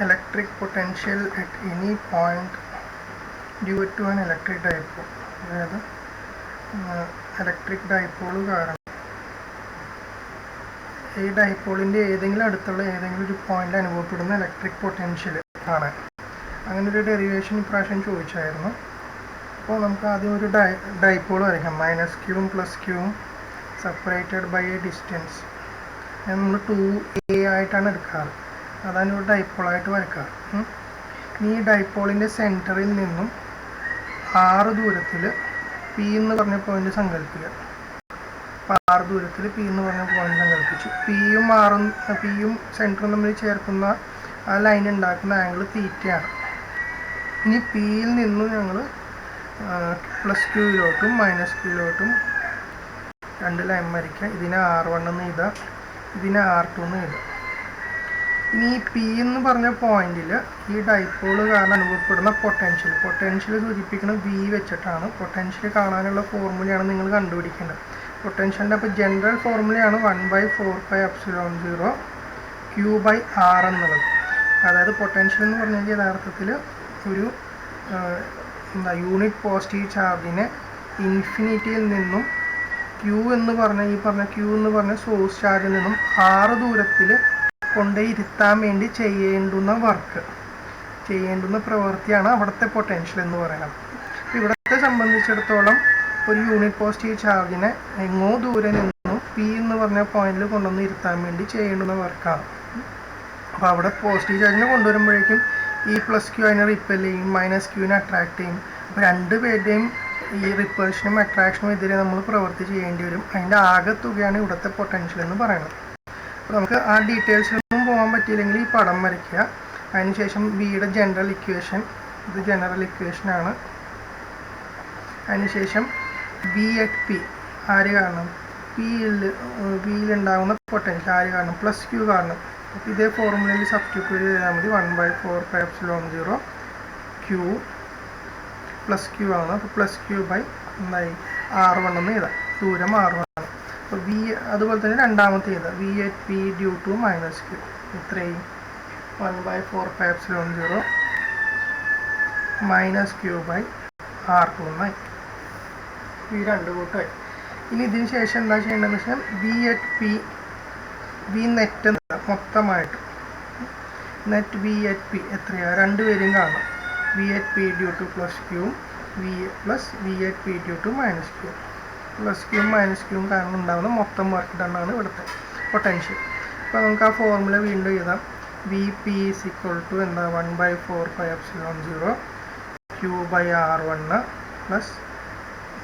electric potential at any point due to an electric dipole. അതായത് electric dipole കാരണം ഈ ഡൈപോളിൻ്റെ ഏതെങ്കിലും അടുത്തുള്ള ഏതെങ്കിലും ഒരു പോയിന്റ് അനുഭവപ്പെടുന്ന ഇലക്ട്രിക് പൊട്ടൻഷ്യൽ ആണ്. അങ്ങനെ ഒരു ഡെറിവേഷൻ ഇപ്രാവശ്യം ചോദിച്ചായിരുന്നു. അപ്പോൾ നമുക്ക് ആദ്യം ഒരു ഡൈപോൾ വരയ്ക്കാം. മൈനസ് ക്യൂവും പ്ലസ് ക്യൂവും സെപ്പറേറ്റഡ് ബൈ എ ഡിസ്റ്റൻസ്. നമ്മൾ 2a ആയിട്ടാണ് എടുക്കാറ്. അതാണ് ഒരു ഡൈപോളായിട്ട് വരയ്ക്കാറ്. ഈ ഡൈപോളിൻ്റെ സെൻറ്ററിൽ നിന്നും 6 ദൂരത്തിൽ പി എന്ന് പറഞ്ഞ പോയിന്റ് സങ്കല്പിക്കുക. അപ്പോൾ 6 ദൂരത്തിൽ പി എന്ന് പറഞ്ഞ പോയിന്റ് സങ്കല്പിച്ചു. പിയും സെൻറ്ററും തമ്മിൽ ചേർക്കുന്ന ആ ലൈൻ ഉണ്ടാക്കുന്ന ആംഗിൾ തീറ്റയാണ്. ഇനി പിയിൽ നിന്നും ഞങ്ങൾ പ്ലസ് ക്യൂയിലോട്ടും മൈനസ് ക്യൂയിലോട്ടും 2 ലൈൻ വരയ്ക്കുക. ഇതിനെ R1 എന്ന് എഴുതാം, ഇതിനെ R2 എന്ന് എഴുതാം. ഇനി ഈ പി എന്ന് പറഞ്ഞ പോയിന്റിൽ ഈ ഡൈപോൾ കാരണം അനുഭവപ്പെടുന്ന പൊട്ടൻഷ്യൽ സൂചിപ്പിക്കുന്നത് വി വെച്ചിട്ടാണ്. പൊട്ടൻഷ്യൽ കാണാനുള്ള ഫോർമുലയാണ് നിങ്ങൾ കണ്ടുപിടിക്കേണ്ടത്. പൊട്ടൻഷ്യലിൻ്റെ അപ്പോൾ ജനറൽ ഫോർമുലയാണ് 1/4πε0 Q/R എന്നുള്ളത്. അതായത് പൊട്ടൻഷ്യൽ എന്ന് പറഞ്ഞാൽ യഥാർത്ഥത്തിൽ ഒരു യൂണിറ്റ് പോസിറ്റീവ് ചാർജിനെ ഇൻഫിനിറ്റിയിൽ നിന്നും ക്യൂ എന്ന് പറഞ്ഞ സോഴ്സ് ചാർജിൽ നിന്നും 6 ദൂരത്തിൽ കൊണ്ടുപോയിരുത്താൻ വേണ്ടി ചെയ്യേണ്ടുന്ന പ്രവൃത്തിയാണ് അവിടുത്തെ പൊട്ടൻഷ്യൽ എന്ന് പറയുന്നത്. ഇവിടത്തെ സംബന്ധിച്ചിടത്തോളം ഒരു യൂണിറ്റ് പോസിറ്റീവ് ചാർജിനെ എങ്ങോ ദൂരെ നിന്നും പി എന്ന് പറഞ്ഞ പോയിന്റിൽ കൊണ്ടുവന്ന് ഇരുത്താൻ വേണ്ടി ചെയ്യേണ്ടുന്ന വർക്കാണ്. അപ്പോൾ അവിടെ പോസിറ്റീവ് ചാർജിനെ കൊണ്ടുവരുമ്പോഴേക്കും ഈ പ്ലസ് ക്യൂ അതിനെ റിപ്പൽ ചെയ്യും, മൈനസ് ക്യൂവിനെ അട്രാക്ട് ചെയ്യും. അപ്പോൾ രണ്ടുപേരുടെയും ഈ റിപ്പൽഷനും അട്രാക്ഷനും എതിരെ നമ്മൾ പ്രവൃത്തി ചെയ്യേണ്ടി വരും. അതിൻ്റെ ആകെത്തുകയാണ് ഇവിടുത്തെ പൊട്ടൻഷ്യൽ എന്ന് പറയുന്നത്. അപ്പോൾ നമുക്ക് ആ ഡീറ്റെയിൽസിലൊന്നും പോകാൻ പറ്റിയില്ലെങ്കിൽ ഈ പടം വരയ്ക്കുക. അതിനുശേഷം ബിയുടെ ജനറൽ ഇക്വേഷൻ, ഇത് ജനറൽ ഇക്വേഷനാണ്. അതിനുശേഷം ബി അറ്റ് പി ആര് കാരണം, പിയിലുണ്ടാകുന്ന പൊട്ടൻഷ്യൽ ആര് കാരണം, പ്ലസ് ക്യൂ കാരണം. അപ്പോൾ ഇതേ ഫോർമുലയിൽ സബ്സ്റ്റിറ്റ്യൂട്ട് ചെയ്താൽ മതി. 1/4πε0 ക്യൂ പ്ലസ് ക്യൂ ആണ്. അപ്പോൾ പ്ലസ് ക്യൂ ബൈ എന്തായി R1 എന്ന് എഴുതാം. ദൂരം R1 ആണ്. അപ്പോൾ വി അതുപോലെ തന്നെ രണ്ടാമത്തെ എഴുതാം, V at P due to minus Q. ഇത്രയും 1/4πε0 മൈനസ് ക്യൂ ബൈ R2 എന്നായി. ഈ രണ്ട് കൂട്ടമായി. ഇനി ഇതിന് ശേഷം എന്താ ചെയ്യേണ്ടതെന്ന് വെച്ചാൽ V at P, V net മൊത്തമായിട്ട് നെറ്റ് വി അറ്റ് പി എത്രയാണ്, രണ്ടുപേരും കാണണം. V at P due to plus ക്യൂവും V at P due to minus Q. Plus ക്യൂവും മൈനസ് ക്യൂവും കാരണം ഉണ്ടാകുന്ന മൊത്തം വർക്ക് ഡണ്ണാണ് ഇവിടുത്തെ പൊട്ടൻഷ്യൽ. അപ്പോൾ നമുക്ക് ആ ഫോർമുല വീണ്ടും എഴുതാം. V P is equal to എന്താ 1/4πε0 Q/R1 പ്ലസ്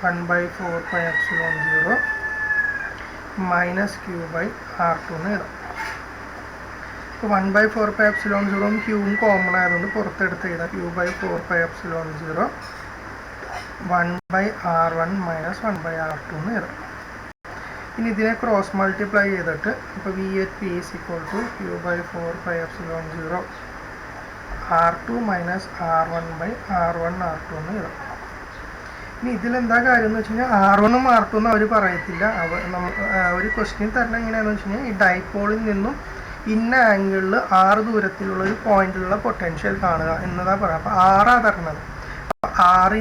1/4πε0 മൈനസ് Q/R2 എന്ന് എഴുതാം. ഇപ്പോൾ 1/4πε0 ക്യൂവും കോമൺ ആയതുകൊണ്ട് പുറത്തെടുത്ത് എഴുതാം. Q/4πε0 1/R1 മൈനസ് 1/R2 എന്ന് എഴുതാം. ഇനി ഇതിനെ ക്രോസ് മൾട്ടിപ്ലൈ ചെയ്തിട്ട് ഇപ്പോൾ V at P is equal to Q/4πε0 R2 minus R1/R1 R2 എന്ന് എഴുതാം. ഇനി ഇതിലെന്താ കാര്യം എന്ന് വെച്ച് കഴിഞ്ഞാൽ R1 ഉം R2 ഒന്നും അവർ പറയത്തില്ല. ഒരു ക്വസ്റ്റ്യൻ തരണം എങ്ങനെയാണെന്ന് വെച്ച് കഴിഞ്ഞാൽ ഈ ഡൈപോളിൽ നിന്നും ഇന്ന ആംഗിളിൽ 6 ദൂരത്തിലുള്ള ഒരു പോയിന്റിലുള്ള പൊട്ടൻഷ്യൽ കാണുക എന്നതാണ് പറയുക. അപ്പോൾ 6 തരണത്. R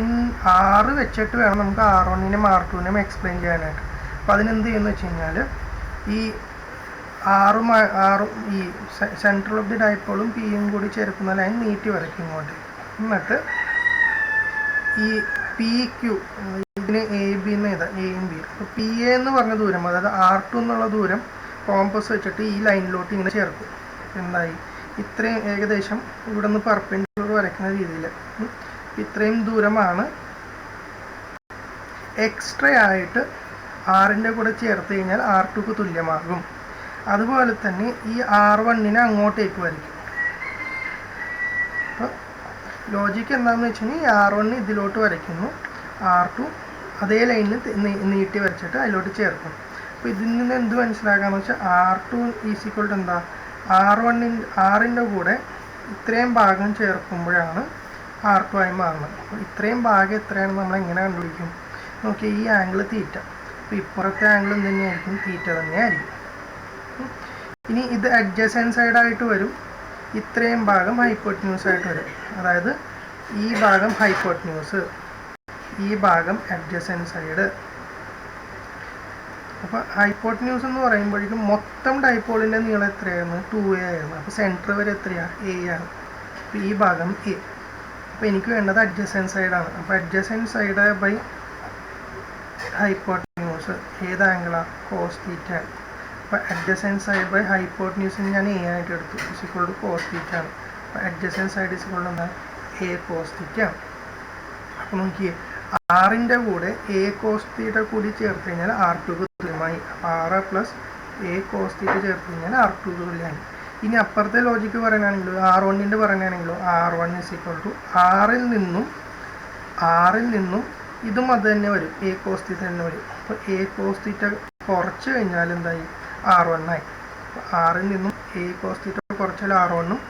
വെച്ചിട്ട് വേണം നമുക്ക് R1നെയും R2നെയും എക്സ്പ്ലെയിൻ ചെയ്യാനായിട്ട്. അപ്പോൾ അതിനെന്ത് ചെയ്യുമെന്ന് വെച്ച് കഴിഞ്ഞാൽ ഈ ആറും ഈ സെൻട്രൽ ഓഫ് ദി ഡൈപോളും പിയും കൂടി ചേർക്കുന്ന ലൈൻ നീട്ടി വരയ്ക്കും ഇങ്ങോട്ട്. എന്നിട്ട് ഈ പി ക്യൂ ഇതിന് എ ബി എന്ന് എഴുതാം, എയും ബി. അപ്പോൾ പി എ എന്ന് പറഞ്ഞ ദൂരം, അതായത് R2 എന്നുള്ള ദൂരം കോമ്പസ് വെച്ചിട്ട് ഈ ലൈനിലോട്ട് ഇങ്ങനെ ചേർക്കും. എന്തായി ഇത്രയും ഏകദേശം ഇവിടെ നിന്ന് പെർപെൻഡിക്കുലർ വരയ്ക്കുന്ന രീതിയിൽ ഇത്രയും ദൂരമാണ് എക്സ്ട്രാ ആയിട്ട് ആറിൻ്റെ കൂടെ ചേർത്ത് കഴിഞ്ഞാൽ R2ക്ക് തുല്യമാകും. അതുപോലെ തന്നെ ഈ R1നെ അങ്ങോട്ടേക്ക് വരയ്ക്കും. അപ്പോൾ ലോജിക്ക് എന്താണെന്ന് വെച്ച് കഴിഞ്ഞാൽ ഈ R1 ഇതിലോട്ട് വരയ്ക്കുന്നു, R2 അതേ ലൈനിൽ നീട്ടി വരച്ചിട്ട് അതിലോട്ട് ചേർക്കും. അപ്പോൾ ഇതിൽ നിന്ന് എന്ത് മനസ്സിലാക്കാമെന്ന് വെച്ചാൽ R2 ഈസ് ഈക്വൽ ടു എന്താ, R1ൻ്റെ കൂടെ ഇത്രയും ഭാഗം ചേർക്കുമ്പോഴാണ് R2 ആയി മാറുന്നത്. അപ്പോൾ ഇത്രയും ഭാഗം എത്രയാണെന്ന് നമ്മൾ എങ്ങനെ കണ്ടുപിടിക്കും നോക്കി, ഈ ആംഗിൾ തീറ്റ. അപ്പോൾ ഇപ്പുറത്തെ ആംഗിൾ തന്നെയായിരിക്കും, തീറ്റ തന്നെയായിരിക്കും. ഇനി ഇത് അഡ്ജസൻറ്റ് സൈഡായിട്ട് വരും. ഇത്രയും ഭാഗം ഹൈപ്പോട്ട്ന്യൂസ് ആയിട്ട് വരും. അതായത് ഈ ഭാഗം ഹൈപ്പോട്ട്ന്യൂസ്, ഈ ഭാഗം അഡ്ജസൻറ്റ് സൈഡ്. അപ്പോൾ ഹൈപ്പോട്ട്ന്യൂസ് എന്ന് പറയുമ്പോഴേക്കും മൊത്തം ഡൈപോളിൻ്റെ നീളം എത്രയായിരുന്നു? 2a ആയിരുന്നു. അപ്പോൾ സെൻറ്റർ വരെ എത്രയാണ്? a ആണ്. അപ്പോൾ ഈ ഭാഗം a. അപ്പോൾ എനിക്ക് വേണ്ടത് അഡ്ജസൻറ്റ് സൈഡാണ്. അപ്പോൾ അഡ്ജസൻറ്റ് സൈഡ് ബൈ ഹൈപ്പോട്ട്ന്യൂസ് ഏത് ആംഗിളാണ്? Cos theta. അപ്പോൾ അഡ്ജസൻറ്റ് സൈഡ് ബൈ ഹൈപ്പോട്ട്ന്യൂസിന് ഞാൻ a ആയിട്ട് എടുത്തു. Is equal to cos theta ആണ്. അപ്പോൾ adjacent side is equal to എന്താ? a കോസ് തീറ്റ ആണ്. അപ്പോൾ നോക്കിയേ, ആറിൻ്റെ കൂടെ a കോസ് തീറ്റ കൂടി ചേർത്ത് കഴിഞ്ഞാൽ r2 തുല്യമായി. r plus a cos theta ചേർത്ത് കഴിഞ്ഞാൽ r2 തുല്യമായി. ഇനി അപ്പുറത്തെ ലോജിക്ക് പറയുകയാണെങ്കിലോ r1ൻ്റെ പറയുകയാണെങ്കിലോ r1 ഇസ് ഈക്വൽ ടു ആറിൽ നിന്നും ഇതും അത് തന്നെ വരും, a കോസ് തീറ്റ തന്നെ വരും. അപ്പോൾ a കോസ് തീറ്റ കുറച്ച് കഴിഞ്ഞാൽ എന്തായി? r1 ആയി. അപ്പോൾ ആറിൽ നിന്നും a കോസ് തീറ്റ കുറച്ചാൽ r1ഉം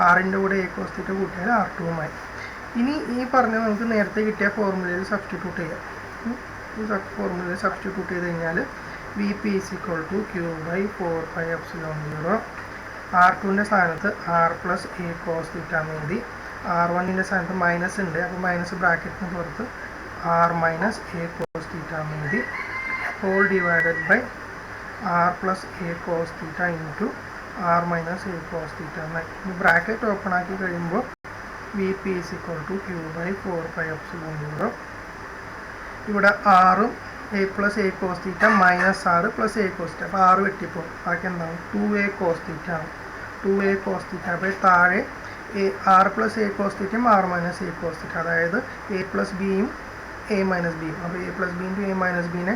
ആറിൻ്റെ കൂടെ a കോസ് തീറ്റ കൂട്ടിയാൽ r2മായി. ഇനി ഈ പറഞ്ഞ നമുക്ക് നേരത്തെ കിട്ടിയ ഫോർമുലയിൽ സബ്സ്റ്റിറ്റ്യൂട്ട് ചെയ്യാം. ഈ ഫോർമുലയിൽ സബ്സ്റ്റിറ്റ്യൂട്ട് ചെയ്ത് കഴിഞ്ഞാൽ V P is equal to Q by 4πε0. r2ൻ്റെ സ്ഥാനത്ത് r plus a cos theta എഴുതി. r1ൻ്റെ സ്ഥാനത്ത് മൈനസ് ഉണ്ട്, അപ്പോൾ മൈനസ് ബ്രാക്കറ്റിന് പുറത്ത് r minus a cos theta എഴുതി. Whole divided by r plus a cos theta into r minus a cos theta എന്നായി. ഈ ബ്രാക്കറ്റ് ഓപ്പൺ ആക്കി കഴിയുമ്പോൾ V P is equal to Q by 4πε0. ഇവിടെ ആറും a plus a cos theta minus r plus a cos theta. അപ്പോൾ 6 വെട്ടിപ്പോൾ ബാക്കി എന്താണ്? 2a cos theta ആണ്. 2a cos theta. അപ്പോൾ താഴെ r പ്ലസ് a കോസ് തീറ്റയും r minus a cos theta, അതായത് a പ്ലസ് ബിയും a മൈനസ് ബിയും. അപ്പോൾ a plus B into a minus ബിനെ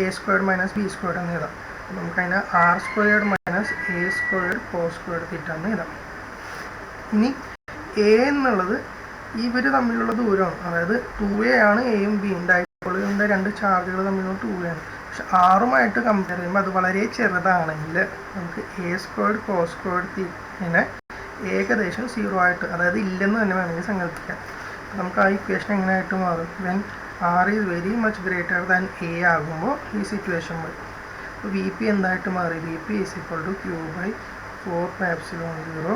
a squared minus B squared എന്ന് എഴുതാം. നമുക്കതിനെ r squared minus a squared cos squared theta എന്ന് എഴുതാം. ഇനി a എന്നുള്ളത് ഇവർ തമ്മിലുള്ള ദൂരമാണ്, അതായത് 2a ആണ് എയും ബിയും. ഡൈപോളുകളുടെ രണ്ട് ചാർജുകൾ തമ്മിലുള്ള 2a ആണ്. പക്ഷെ ആറുമായിട്ട് കമ്പയർ ചെയ്യുമ്പോൾ അത് വളരെ ചെറുതാണെങ്കിൽ നമുക്ക് a സ്ക്വയർഡ് കോസ് സ്ക്വയർഡ് തീറ്റനെ ഏകദേശം 0 ആയിട്ട്, അതായത് ഇല്ലെന്ന് തന്നെ വേണമെങ്കിൽ സങ്കല്പിക്കാം. നമുക്ക് ആ ഇക്വേഷൻ എങ്ങനെയായിട്ട് മാറും? When r is very much greater than a ആകുമ്പോൾ ഈ സിറ്റുവേഷൻ വരും. അപ്പോൾ വി പി എന്തായിട്ട് മാറി? V P is equal to Q by 4πε0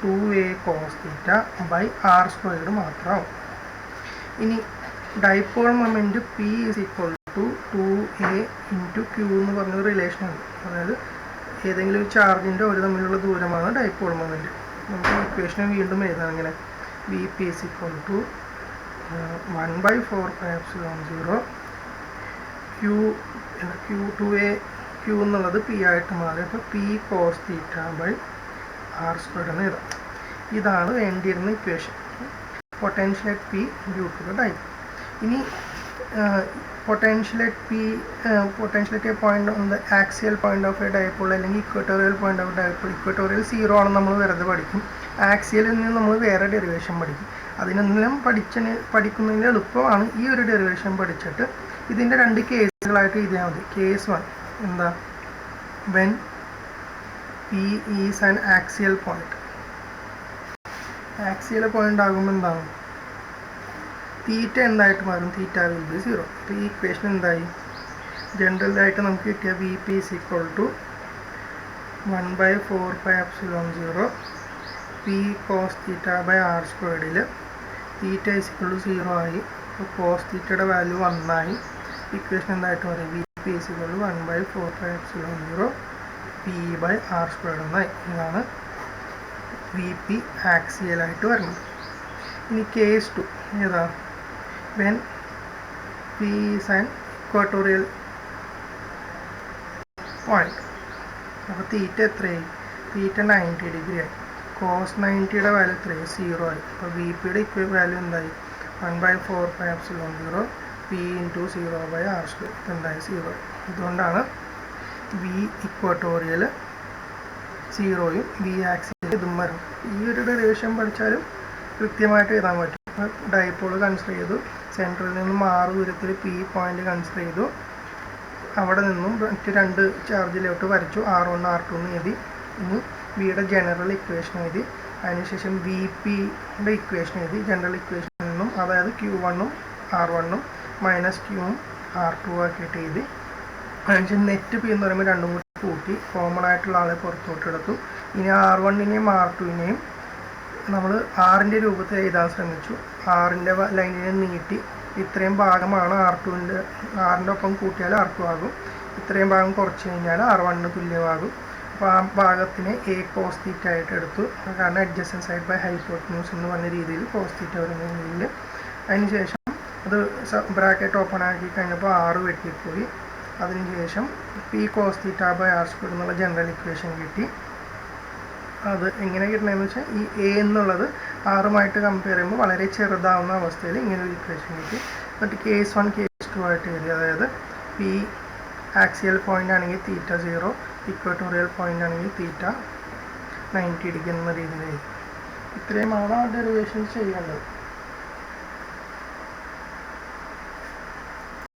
2a cos theta by r squared മാത്രമാവും. ഇനി dipole moment P is equal to 2a into Q എന്ന് പറഞ്ഞൊരു റിലേഷൻ ഉണ്ട്. അതായത് ഏതെങ്കിലും ഒരു ചാർജിൻ്റെ ഒരു തമ്മിലുള്ള ദൂരമാണ് ഡൈപോൾ മൊമെൻറ്റ്. നമുക്ക് ഇക്വേഷനെ വീണ്ടും എഴുതാം. അങ്ങനെ V P is equal to 1/4πε0 Q എന്നുള്ളത് പി ആയിട്ട് മാറി. അപ്പോൾ P cos theta by r squared എന്ന് എഴുതാം. ഇതാണ് വേണ്ടിയിരുന്ന equation. Potential at P due to the dipole. ഇനി potential at a point on the axial point of a dipole അല്ലെങ്കിൽ equatorial point of dipole. Equatorial 0 ആണെന്ന് നമ്മൾ വെറുതെ പഠിക്കും. ആക്സിയലിൽ നിന്ന് നമ്മൾ വേറെ ഡെറിവേഷൻ പഠിക്കും. അതിനെല്ലാം പഠിക്കുന്നതിന് എളുപ്പമാണ് ഈ ഒരു ഡെറിവേഷൻ പഠിച്ചിട്ട് ഇതിൻ്റെ രണ്ട് കേസുകളായിട്ട് എഴുതിയാൽ മതി. കേസ് 1 എന്താ? When P is an axial point. Axial point ആകുമ്പോൾ എന്താണ്? തീറ്റ എന്തായിട്ട് മാറും? Theta will be 0. അപ്പോൾ ഈ ഇക്വേഷൻ എന്തായി? ജനറലായിട്ട് നമുക്ക് കിട്ടിയ V P is equal to 1/4πε0 P cos theta by r സ്ക്വയർഡിൽ തീറ്റ ഇസ് ഈക്വൽ ടു 0 ആയി. അപ്പോൾ കോസ് തീറ്റയുടെ വാല്യൂ 1 ആയി. ഇക്വേഷൻ എന്തായിട്ട് പറയും? V P is equal to 1/4πε0 P by r squared എന്നായി. ഇതാണ് വി പി ആക്സിയലായിട്ട് വരുന്നത്. ഇനി കേസ് 2 ഏതാ? When P is an equatorial point. അപ്പോൾ തീറ്റ എത്രയായി? തീറ്റ 90 ഡിഗ്രി ആയി. കോസ് 90യുടെ വാല്യൂ എത്രയായി? 0 ആയി. അപ്പോൾ വി പിയുടെ വാല്യൂ എന്തായി? 1/4πε0 പി ഇൻറ്റു 0/r സ്ക്വയർ. ഇതെന്തായി? 0 ആയി. ഇതുകൊണ്ടാണ് വി ഇക്വട്ടോറിയൽ 0യും വി ആക്സിയൽ ഇതും വരും. ഈ ഒരു ഡെറിവേഷൻ പഠിച്ചാലും കൃത്യമായിട്ട് എഴുതാൻ പറ്റും. ഡൈപോൾ കൺസിഡർ ചെയ്തു, സെൻറ്ററിൽ നിന്നും 6 ദൂരത്തിൽ പി പോയിന്റ് കൺസിഡർ ചെയ്തു, അവിടെ നിന്നും മറ്റ് രണ്ട് ചാർജിലോട്ട് വരച്ചു, R1 R2 എന്ന് എഴുതി. ഇനി വിയുടെ ജനറൽ ഇക്വേഷൻ എഴുതി. അതിനുശേഷം വി പിയുടെ ഇക്വേഷൻ എഴുതി. ജനറൽ ഇക്വേഷനിൽ നിന്നും, അതായത് Q1ഉം R1ഉം മൈനസ് Qയും R2 ആക്കിയിട്ട് എഴുതി. അതിനുശേഷം നെറ്റ് പി എന്ന് പറയുമ്പോൾ രണ്ടും കൂടി കൂട്ടി കോമൺ ആയിട്ടുള്ള ആളെ പുറത്തോട്ട് എടുത്തു. ഇനി R1നെയും R2നെയും നമ്മൾ ആറിൻ്റെ രൂപത്തിൽ എഴുതാൻ ശ്രമിച്ചു. ആറിൻ്റെ ലൈനിനെ നീട്ടി ഇത്രയും ഭാഗമാണ് ആറിൻ്റെ ഒപ്പം കൂട്ടിയാൽ R2 ആകും. ഇത്രയും ഭാഗം കുറച്ച് കഴിഞ്ഞാൽ R1ന് തുല്യമാകും. അപ്പോൾ ആ ഭാഗത്തിനെ A cos θ ആയിട്ട് എടുത്തു. കാരണം അഡ്ജസൻറ്റ് സൈഡ് ബൈ ഹൈപ്പോട്ടന്യൂസ് എന്ന് പറഞ്ഞ രീതിയിൽ cos θ വരുന്ന രീതിയിൽ. അതിനുശേഷം അത് ബ്രാക്കറ്റ് ഓപ്പൺ ആക്കി കഴിഞ്ഞപ്പോൾ 6 വെട്ടിപ്പോയി. അതിനുശേഷം P cos θ ബൈ R² എന്നുള്ള ജനറൽ ഇക്വേഷൻ കിട്ടി. അത് എങ്ങനെ കിട്ടണമെന്ന് വെച്ചാൽ ഈ A എന്നുള്ളത് ആറുമായിട്ട് കമ്പയർ ചെയ്യുമ്പോൾ വളരെ ചെറുതാവുന്ന അവസ്ഥയിൽ ഇങ്ങനെ ഒരു ഇക്വേഷൻ കിട്ടി. എന്നിട്ട് കേസ് 1 കേസ് 2 ആയിട്ട് എഴുതി. അതായത് P ആക്സിയൽ പോയിൻ്റ് ആണെങ്കിൽ θ0, ഇക്വട്ടോറിയൽ പോയിൻ്റ് ആണെങ്കിൽ θ 90 ഡിഗ്രി എന്ന രീതിയിൽ എഴുതി. ഇത്രയുമാണ് ആ ഡെറിവേഷൻ ചെയ്യേണ്ടത്.